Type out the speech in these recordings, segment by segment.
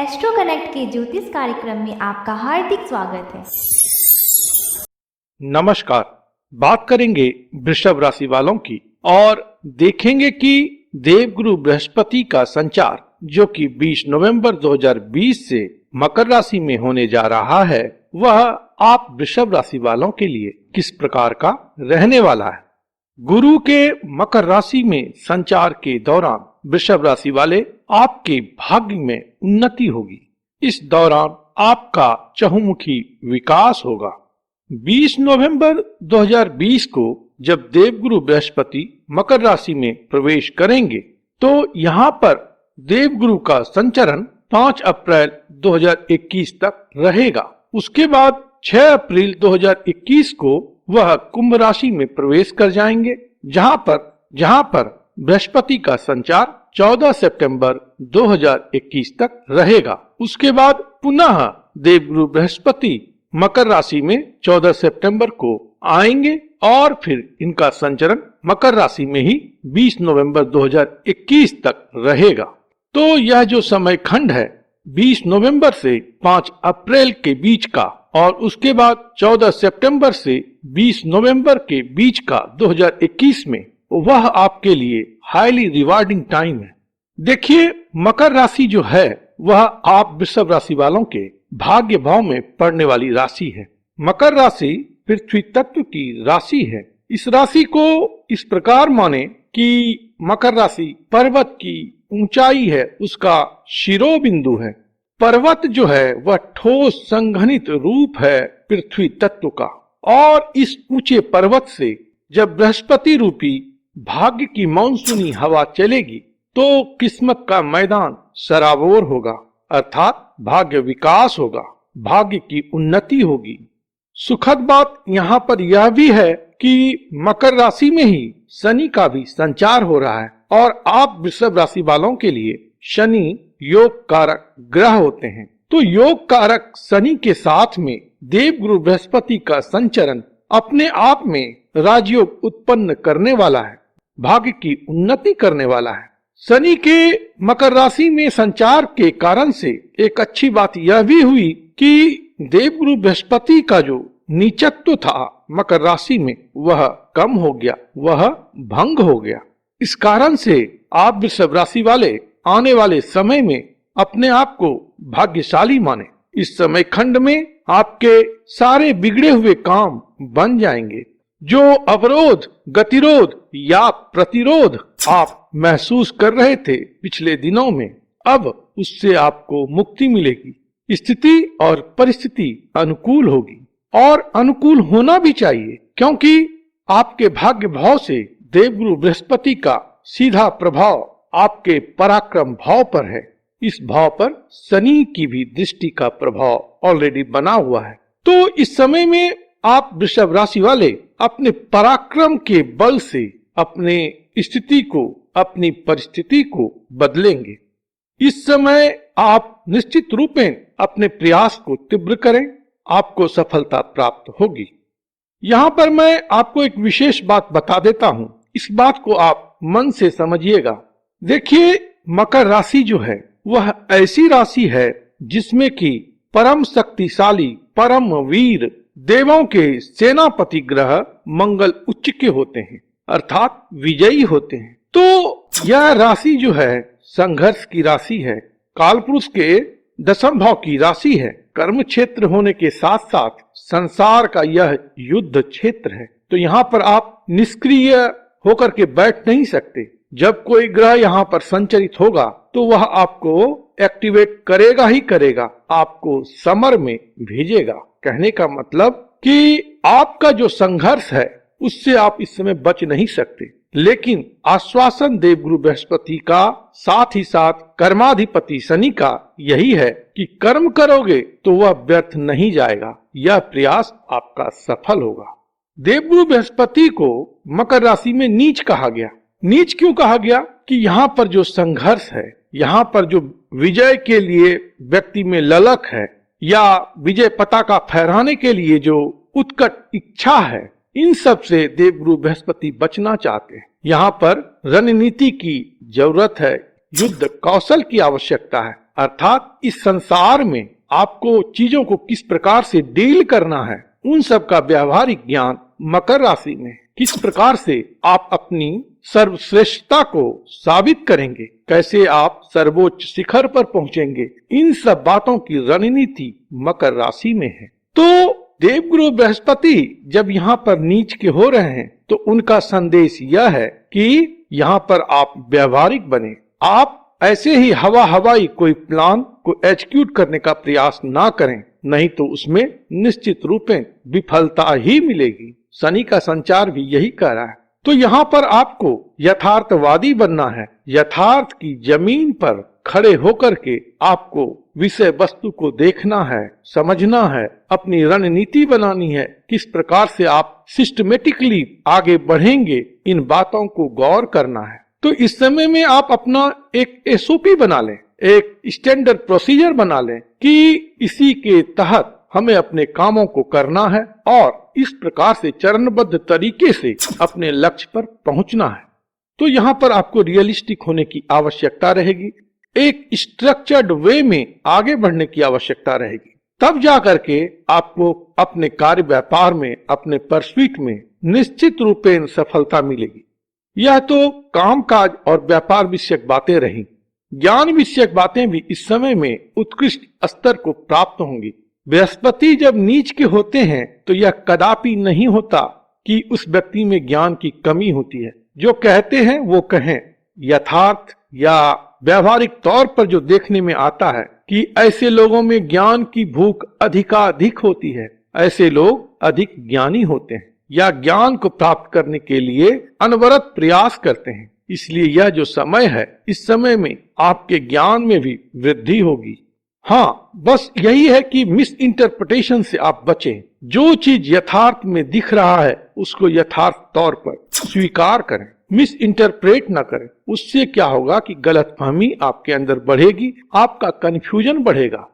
Astro connect के ज्योतिष कार्यक्रम में आपका हार्दिक स्वागत है। नमस्कार। बात करेंगे वृषभ राशि वालों की और देखेंगे कि देवगुरु बृहस्पति का संचार जो कि 20 नवंबर 2020 से मकर राशि में होने जा रहा है, वह आप वृषभ राशि वालों के लिए किस प्रकार का रहने वाला है। गुरु के मकर राशि में संचार के दौरान वृषभ राशि वाले आपके भाग्य में उन्नति होगी। इस दौरान आपका चहुमुखी विकास होगा। 20 नवंबर 2020 को जब देवगुरु बृहस्पति मकर राशि में प्रवेश करेंगे तो यहाँ पर देवगुरु का संचरण 5 अप्रैल 2021 तक रहेगा। उसके बाद 6 अप्रैल 2021 को वह कुंभ राशि में प्रवेश कर जाएंगे, जहाँ पर बृहस्पति का संचार 14 सितंबर 2021 तक रहेगा। उसके बाद पुनः देवगुरु बृहस्पति मकर राशि में 14 सितंबर को आएंगे और फिर इनका संचरण मकर राशि में ही 20 नवंबर 2021 तक रहेगा। तो यह जो समय खंड है 20 नवंबर से 5 अप्रैल के बीच का और उसके बाद 14 सितंबर से 20 नवंबर के बीच का 2021 में, वह आपके लिए हाईली रिवार्डिंग टाइम है। देखिए, मकर राशि जो है वह आप वृषभ राशि वालों के भाग्य भाव में पड़ने वाली राशि है। मकर राशि पृथ्वी तत्व की राशि है। इस राशि को इस प्रकार माने कि मकर राशि पर्वत की ऊंचाई है, उसका शिरोबिंदु है। पर्वत जो है वह ठोस संघनित रूप है पृथ्वी तत्व का, और इस ऊंचे पर्वत से जब बृहस्पति रूपी भाग्य की मानसूनी हवा चलेगी तो किस्मत का मैदान सराबोर होगा, अर्थात भाग्य विकास होगा, भाग्य की उन्नति होगी। सुखद बात यहाँ पर यह भी है कि मकर राशि में ही शनि का भी संचार हो रहा है और आप वृषभ राशि वालों के लिए शनि योग कारक ग्रह होते हैं। तो योग कारक शनि के साथ में देवगुरु बृहस्पति का संचरण अपने आप में राजयोग उत्पन्न करने वाला है, भाग्य की उन्नति करने वाला है। शनि के मकर राशि में संचार के कारण से एक अच्छी बात यह भी हुई कि देवगुरु बृहस्पति का जो नीचत्व था मकर राशि में वह कम हो गया, वह भंग हो गया। इस कारण से आप वृषभ राशि वाले आने वाले समय में अपने आप को भाग्यशाली माने। इस समय खंड में आपके सारे बिगड़े हुए काम बन जाएंगे। जो अवरोध, गतिरोध या प्रतिरोध आप महसूस कर रहे थे पिछले दिनों में, अब उससे आपको मुक्ति मिलेगी। स्थिति और परिस्थिति अनुकूल होगी और अनुकूल होना भी चाहिए, क्योंकि आपके भाग्य भाव से देवगुरु बृहस्पति का सीधा प्रभाव आपके पराक्रम भाव पर है। इस भाव पर शनि की भी दृष्टि का प्रभाव ऑलरेडी बना हुआ है। तो इस समय में आप वृषभ राशि वाले अपने पराक्रम के बल से अपने स्थिति को, अपनी परिस्थिति को बदलेंगे। इस समय आप निश्चित रूप में अपने प्रयास को तीव्र करें, आपको सफलता प्राप्त होगी। यहाँ पर मैं आपको एक विशेष बात बता देता हूँ, इस बात को आप मन से समझिएगा। देखिए, मकर राशि जो है वह ऐसी राशि है जिसमें कि परम शक्तिशाली, परम वीर देवों के सेनापति ग्रह मंगल उच्च के होते हैं, अर्थात विजयी होते हैं। तो यह राशि जो है संघर्ष की राशि है, कालपुरुष के 10वें भाव की राशि है, कर्म क्षेत्र होने के साथ साथ संसार का यह युद्ध क्षेत्र है। तो यहाँ पर आप निष्क्रिय होकर के बैठ नहीं सकते। जब कोई ग्रह यहाँ पर संचरित होगा तो वह आपको एक्टिवेट करेगा ही करेगा, आपको समर में भेजेगा। कहने का मतलब कि आपका जो संघर्ष है उससे आप इस समय बच नहीं सकते, लेकिन आश्वासन देवगुरु बृहस्पति का, साथ ही साथ कर्माधिपति शनि का यही है कि कर्म करोगे तो वह व्यर्थ नहीं जाएगा, यह प्रयास आपका सफल होगा। देवगुरु बृहस्पति को मकर राशि में नीच कहा गया। नीच क्यों कहा गया? कि यहाँ पर जो संघर्ष है, यहाँ पर जो विजय के लिए व्यक्ति में ललक है या विजय पताका फहराने के लिए जो उत्कट इच्छा है, इन सब से देवगुरु बृहस्पति बचना चाहते हैं। यहाँ पर रणनीति की जरूरत है, युद्ध कौशल की आवश्यकता है। अर्थात इस संसार में आपको चीजों को किस प्रकार से डील करना है, उन सब का व्यावहारिक ज्ञान मकर राशि में। किस प्रकार से आप अपनी सर्वश्रेष्ठता को साबित करेंगे, कैसे आप सर्वोच्च शिखर पर पहुंचेंगे, इन सब बातों की रणनीति मकर राशि में है। तो देवगुरु बृहस्पति जब यहाँ पर नीच के हो रहे हैं तो उनका संदेश यह है कि यहाँ पर आप व्यावहारिक बने। आप ऐसे ही हवाई कोई प्लान को एग्जीक्यूट करने का प्रयास ना करें, नहीं तो उसमें निश्चित रूप में विफलता ही मिलेगी। शनि का संचार भी यही कह रहा है। तो यहाँ पर आपको यथार्थवादी बनना है। यथार्थ की जमीन पर खड़े होकर के आपको विषय वस्तु को देखना है, समझना है, अपनी रणनीति बनानी है, किस प्रकार से आप सिस्टमेटिकली आगे बढ़ेंगे, इन बातों को गौर करना है। तो इस समय में आप अपना एक एसओपी बना लें, एक स्टैंडर्ड प्रोसीजर बना लें कि इसी के तहत हमें अपने कामों को करना है और इस प्रकार से चरणबद्ध तरीके से अपने लक्ष्य पर पहुंचना है। तो यहाँ पर आपको रियलिस्टिक होने की आवश्यकता रहेगी, एक स्ट्रक्चर्ड वे में आगे बढ़ने की आवश्यकता रहेगी। तब जा करके आपको अपने कार्य व्यापार में, अपने परस्यूट में निश्चित रूपेण सफलता मिलेगी। यह तो कामकाज और व्यापार विषयक बातें रही। ज्ञान विषयक बातें भी इस समय में उत्कृष्ट स्तर को प्राप्त होंगी। बृहस्पति जब नीच के होते हैं तो यह कदापि नहीं होता कि उस व्यक्ति में ज्ञान की कमी होती है। जो कहते हैं वो कहें। यथार्थ या व्यावहारिक तौर पर जो देखने में आता है कि ऐसे लोगों में ज्ञान की भूख अधिकाधिक होती है, ऐसे लोग अधिक ज्ञानी होते हैं या ज्ञान को प्राप्त करने के लिए अनवरत प्रयास करते हैं। इसलिए यह जो समय है, इस समय में आपके ज्ञान में भी वृद्धि होगी। हाँ, बस यही है कि मिस इंटरप्रिटेशन से आप बचें। जो चीज यथार्थ में दिख रहा है उसको यथार्थ तौर पर स्वीकार करें, मिस इंटरप्रेट न करें। उससे क्या होगा कि गलतफहमी आपके अंदर बढ़ेगी, आपका कंफ्यूजन बढ़ेगा।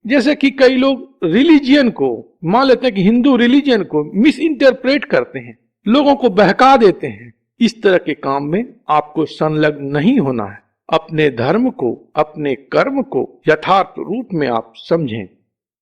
जैसे कि कई लोग रिलीजियन को मान लेते हैं कि हिंदू रिलीजियन को मिस इंटरप्रेट करते हैं, लोगों को बहका देते हैं। इस तरह के काम में आपको संलग्न नहीं होना है। अपने धर्म को, अपने कर्म को यथार्थ रूप में आप समझें।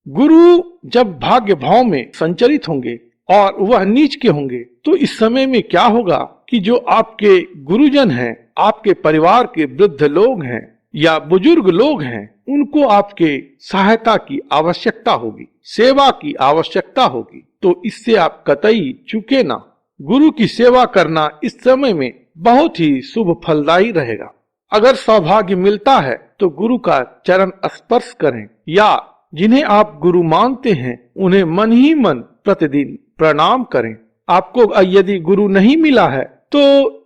गुरु जब भाग्य भाव में संचरित होंगे और वह नीच के होंगे तो इस समय में क्या होगा कि जो आपके गुरुजन हैं, आपके परिवार के वृद्ध लोग हैं या बुजुर्ग लोग हैं, उनको आपके सहायता की आवश्यकता होगी, सेवा की आवश्यकता होगी। तो इससे आप कतई चूके ना। गुरु की सेवा करना इस समय में बहुत ही शुभ फलदायी रहेगा। अगर सौभाग्य मिलता है तो गुरु का चरण स्पर्श करें या जिन्हें आप गुरु मानते हैं उन्हें मन ही मन प्रतिदिन प्रणाम करें। आपको यदि गुरु नहीं मिला है तो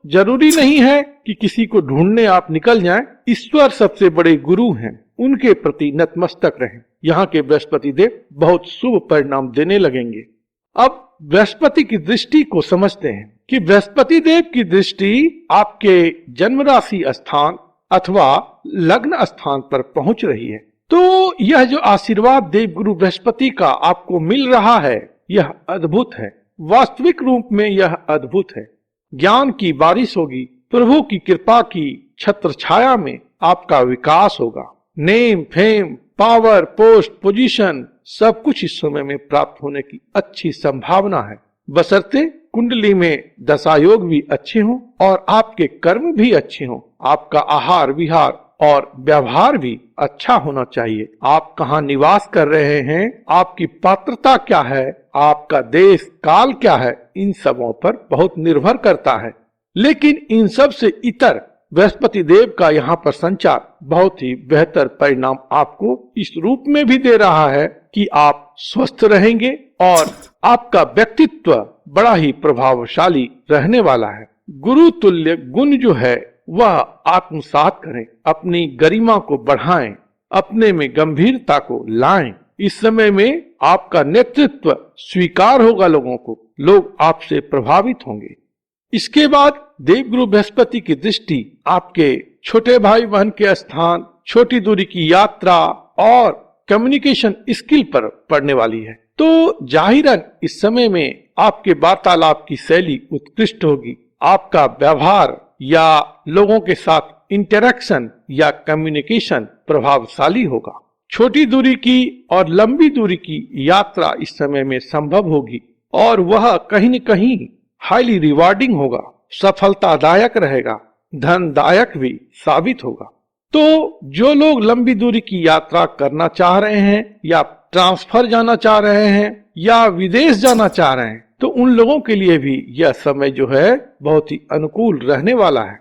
जरूरी नहीं है कि किसी को ढूंढने आप निकल जाएं। ईश्वर सबसे बड़े गुरु हैं, उनके प्रति नतमस्तक रहें। यहाँ के बृहस्पति देव बहुत शुभ परिणाम देने लगेंगे। अब बृहस्पति की दृष्टि को समझते हैं कि बृहस्पति देव की दृष्टि आपके जन्म राशि स्थान अथवा लग्न स्थान पर पहुंच रही है। तो यह जो आशीर्वाद देव गुरु बृहस्पति का आपको मिल रहा है, यह अद्भुत है। वास्तविक रूप में यह अद्भुत है। ज्ञान की बारिश होगी, प्रभु की कृपा की छत्र छाया में आपका विकास होगा। Name, fame, power, post, position सब कुछ इस समय में प्राप्त होने की अच्छी संभावना है, बशर्ते कुंडली में दशायोग भी अच्छे हों और आपके कर्म भी अच्छे हों। आपका आहार विहार और व्यवहार भी अच्छा होना चाहिए। आप कहाँ निवास कर रहे हैं, आपकी पात्रता क्या है, आपका देश काल क्या है, इन सबों पर बहुत निर्भर करता है। लेकिन इन सब से इतर बृहस्पति देव का यहाँ पर संचार बहुत ही बेहतर परिणाम आपको इस रूप में भी दे रहा है कि आप स्वस्थ रहेंगे और आपका व्यक्तित्व बड़ा ही प्रभावशाली रहने वाला है। गुरु तुल्य गुण जो है वह आत्मसात करें, अपनी गरिमा को बढ़ाएं, अपने में गंभीरता को लाएं। इस समय में आपका नेतृत्व स्वीकार होगा लोगों को, लोग आपसे प्रभावित होंगे। इसके बाद देवगुरु बृहस्पति की दृष्टि आपके छोटे भाई बहन के स्थान, छोटी दूरी की यात्रा और कम्युनिकेशन स्किल पर पड़ने वाली है। तो जाहिरन इस समय में आपके वार्तालाप की शैली उत्कृष्ट होगी। आपका व्यवहार या लोगों के साथ इंटरेक्शन या कम्युनिकेशन प्रभावशाली होगा। छोटी दूरी की और लंबी दूरी की यात्रा इस समय में संभव होगी और वह कहीं न कहीं हाईली रिवार्डिंग होगा, सफलतादायक रहेगा, धनदायक भी साबित होगा। तो जो लोग लंबी दूरी की यात्रा करना चाह रहे हैं या ट्रांसफर जाना चाह रहे हैं या विदेश जाना चाह रहे हैं, तो उन लोगों के लिए भी यह समय जो है बहुत ही अनुकूल रहने वाला है।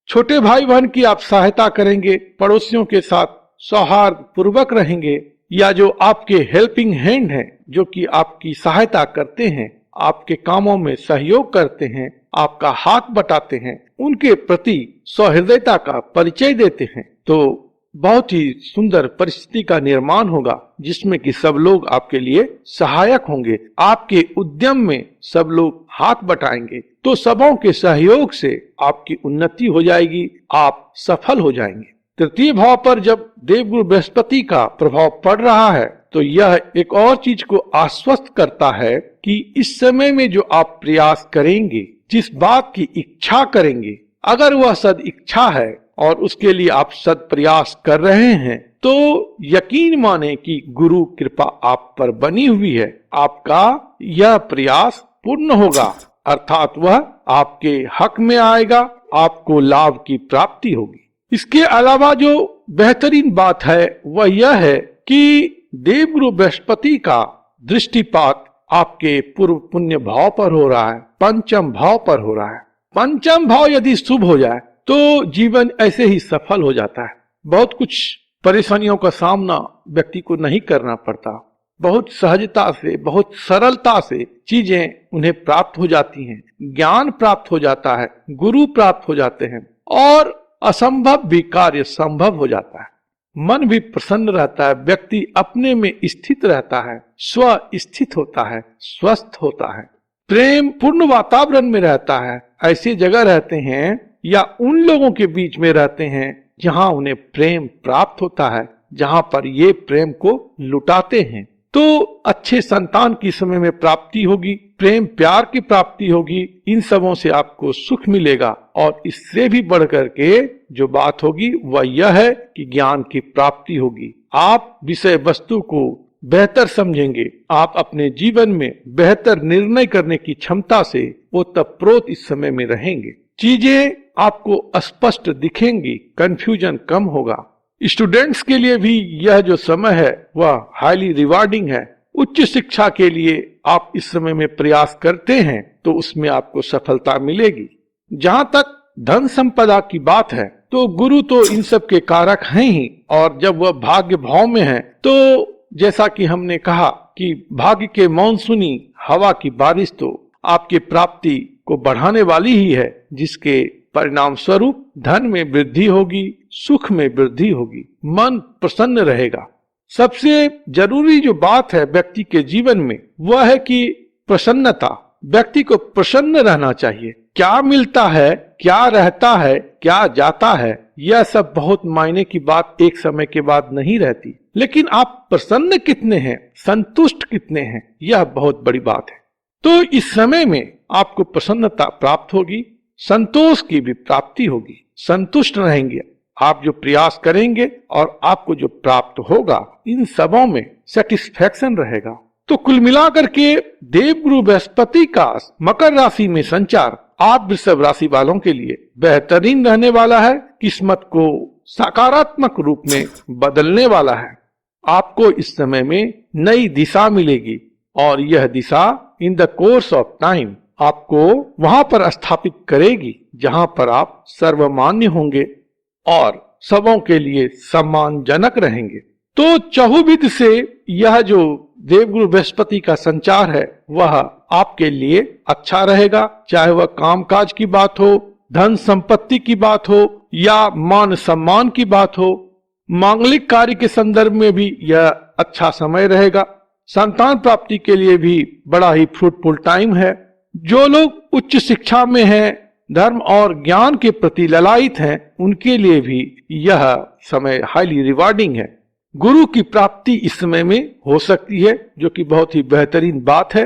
छोटे भाई बहन की आप सहायता करेंगे, पड़ोसियों के साथ सौहार्द पूर्वक रहेंगे, या जो आपके हेल्पिंग हैंड हैं, जो कि आपकी सहायता करते हैं, आपके कामों में सहयोग करते हैं, आपका हाथ बटाते हैं, उनके प्रति सहृदयता का परिचय देते हैं, तो बहुत ही सुंदर परिस्थिति का निर्माण होगा जिसमें कि सब लोग आपके लिए सहायक होंगे। आपके उद्यम में सब लोग हाथ बटाएंगे, तो सबों के सहयोग से आपकी उन्नति हो जाएगी, आप सफल हो जाएंगे। तृतीय भाव पर जब देवगुरु बृहस्पति का प्रभाव पड़ रहा है तो यह एक और चीज को आश्वस्त करता है कि इस समय में जो आप प्रयास करेंगे, जिस बात की इच्छा करेंगे, अगर वह सद इच्छा है और उसके लिए आप सद प्रयास कर रहे हैं, तो यकीन माने कि गुरु कृपा आप पर बनी हुई है, आपका यह प्रयास पूर्ण होगा, अर्थात वह आपके हक में आएगा, आपको लाभ की प्राप्ति होगी। इसके अलावा जो बेहतरीन बात है वह यह है कि देवगुरु बृहस्पति का दृष्टिपात आपके पूर्व पुण्य भाव पर हो रहा है, पंचम भाव पर हो रहा है। पंचम भाव यदि शुभ हो जाए तो जीवन ऐसे ही सफल हो जाता है। बहुत कुछ परेशानियों का सामना व्यक्ति को नहीं करना पड़ता, बहुत सहजता से, बहुत सरलता से चीजें उन्हें प्राप्त हो जाती हैं, ज्ञान प्राप्त हो जाता है, गुरु प्राप्त हो जाते हैं और असंभव भी कार्य संभव हो जाता है। मन भी प्रसन्न रहता है, व्यक्ति अपने में स्थित रहता है, स्व स्थित होता है, स्वस्थ होता है, प्रेम पूर्ण वातावरण में रहता है। ऐसी जगह रहते हैं या उन लोगों के बीच में रहते हैं जहां उन्हें प्रेम प्राप्त होता है, जहां पर ये प्रेम को लुटाते हैं, तो अच्छे संतान की समय में प्राप्ति होगी, प्रेम प्यार की प्राप्ति होगी। इन सबों से आपको सुख मिलेगा और इससे भी बढ़कर के जो बात होगी वह यह है कि ज्ञान की प्राप्ति होगी। आप विषय वस्तु को बेहतर समझेंगे, आप अपने जीवन में बेहतर निर्णय करने की क्षमता से ओतप्रोत इस समय में रहेंगे, चीजें आपको स्पष्ट दिखेंगी, कंफ्यूजन कम होगा। स्टूडेंट्स के लिए भी यह जो समय है वह हाईली रिवार्डिंग है। उच्च शिक्षा के लिए आप इस समय में प्रयास करते हैं तो उसमें आपको सफलता मिलेगी। जहां तक धन संपदा की बात है तो गुरु तो इन सब के कारक हैं ही, और जब वह भाग्य भाव में है तो जैसा कि हमने कहा कि भाग्य के मॉनसूनी हवा की बारिश तो आपके प्राप्ति को बढ़ाने वाली ही है, जिसके परिणाम स्वरूप धन में वृद्धि होगी, सुख में वृद्धि होगी, मन प्रसन्न रहेगा। सबसे जरूरी जो बात है व्यक्ति के जीवन में वह है कि प्रसन्नता। व्यक्ति को प्रसन्न रहना चाहिए। क्या मिलता है, क्या रहता है, क्या जाता है, यह सब बहुत मायने की बात एक समय के बाद नहीं रहती, लेकिन आप प्रसन्न कितने हैं, संतुष्ट कितने हैं, यह बहुत बड़ी बात है। तो इस समय में आपको प्रसन्नता प्राप्त होगी, संतोष की भी प्राप्ति होगी, संतुष्ट रहेंगे। आप जो प्रयास करेंगे और आपको जो प्राप्त होगा, इन सबों में सेटिस्फैक्शन रहेगा। तो कुल मिलाकर के देवगुरु बृहस्पति का मकर राशि में संचार आप वृषभ राशि वालों के लिए बेहतरीन रहने वाला है, किस्मत को सकारात्मक रूप में बदलने वाला है। आपको इस समय में नई दिशा मिलेगी और यह दिशा in the course of time आपको वहां पर स्थापित करेगी जहां पर आप सर्वमान्य होंगे और सबों के लिए सम्मानजनक रहेंगे। तो चहुविध से यह जो देवगुरु बृहस्पति का संचार है वह आपके लिए अच्छा रहेगा, चाहे वह कामकाज की बात हो, धन संपत्ति की बात हो या मान सम्मान की बात हो। मांगलिक कार्य के संदर्भ में भी यह अच्छा समय रहेगा। संतान प्राप्ति के लिए भी बड़ा ही फ्रूटफुल टाइम है। जो लोग उच्च शिक्षा में हैं, धर्म और ज्ञान के प्रति ललायित हैं, उनके लिए भी यह समय हाईली रिवार्डिंग है। गुरु की प्राप्ति इस समय में हो सकती है, जो कि बहुत ही बेहतरीन बात है।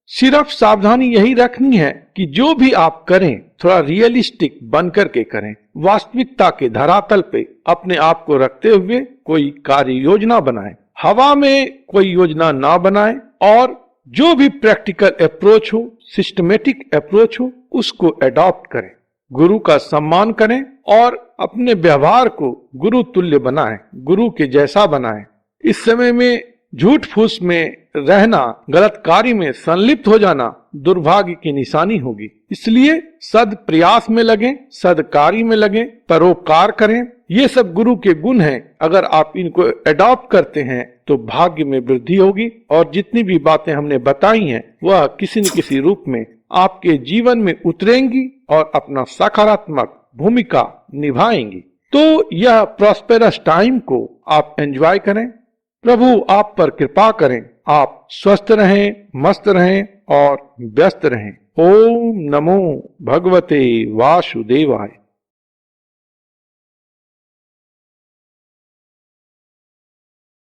सिर्फ सावधानी यही रखनी है कि जो भी आप करें थोड़ा रियलिस्टिक बन करके करें, वास्तविकता के धरातल पे अपने आप को रखते हुए कोई कार्य योजना बनाएं, हवा में कोई योजना ना बनाएं और जो भी प्रैक्टिकल अप्रोच हो, सिस्टमेटिक अप्रोच हो, उसको एडॉप्ट करें। गुरु का सम्मान करें और अपने व्यवहार को गुरु तुल्य बनाएं, गुरु के जैसा बनाएं। इस समय में झूठ फूस में रहना, गलत कार्य में संलिप्त हो जाना दुर्भाग्य की निशानी होगी। इसलिए सद प्रयास में लगें, सद कार्य में लगें, परोपकार करें। ये सब गुरु के गुण हैं। अगर आप इनको एडॉप्ट करते हैं तो भाग्य में वृद्धि होगी और जितनी भी बातें हमने बताई हैं वह किसी न किसी रूप में आपके जीवन में उतरेंगी और अपना सकारात्मक भूमिका निभाएंगी। तो यह प्रॉस्पेरस टाइम को आप एंजॉय करें। प्रभु आप पर कृपा करें। आप स्वस्थ रहें, मस्त रहें और व्यस्त रहें। ओम नमो भगवते वासुदेवाय।